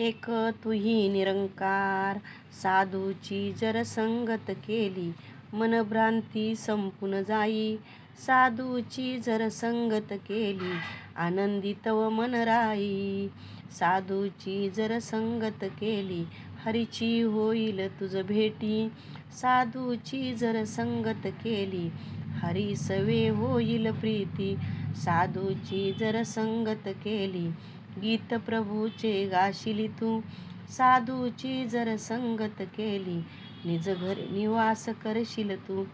एक तुही निरंकार, साधूची जर संगत केली, मनभ्रांती संपून जाई. साधूची जर संगत केली, आनंदी तव मन राई. साधूची जर संगत केली, हरीची होईल तुझ भेटी. साधूची जर संगत केली, हरी सवे होईल प्रीती. साधूची जर संगत केली, गीत प्रभूचे गाशिली तू. साधूची जर संगत केली, निज घरी निवास करशील तू.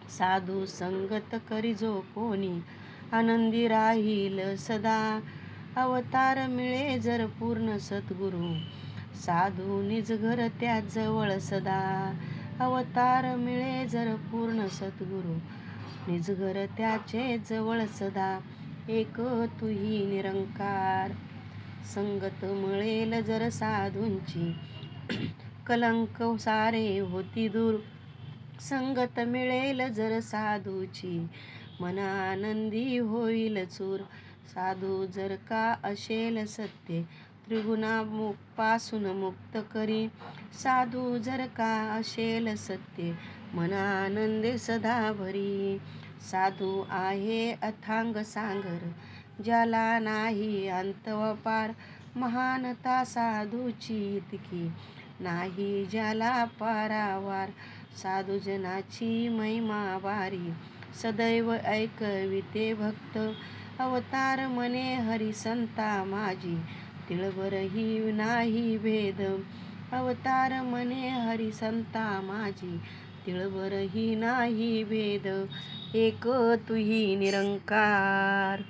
साधू संगत करी जो कोणी, आनंदी राहील सदा. अवतार मिळे जर पूर्ण सद्गुरू, साधू निज घर त्या जवळ सदा. अवतार मिळे जर पूर्ण सद्गुरू, निज घर त्याचे जवळ सदा. एक तुही निरंकार, संगत मिळेल जर साधूंची, कलंक सारे होती दूर. संगत मिळेल जर साधूची, मन आनंदी होईल चूर. साधू जर का असेल सत्य, त्रिगुणापासून मुक्त करी. साधू जर का असेल सत्य, मन आनंदे सदा भरी. साधू आहे अथांग सागर, ज्याला नाही अंत व पार. महानता साधूची इतकी, नाही ज्याला पारावार. साधुजनाची महिमा वारी, सदैव ऐकविते भक्त. अवतार म्हणे हरी संता माझी, तिळभरही नाही भेद. अवतार म्हणे हरी संता माझी, तिळभरही नाही भेद. एक तुही निरंकार.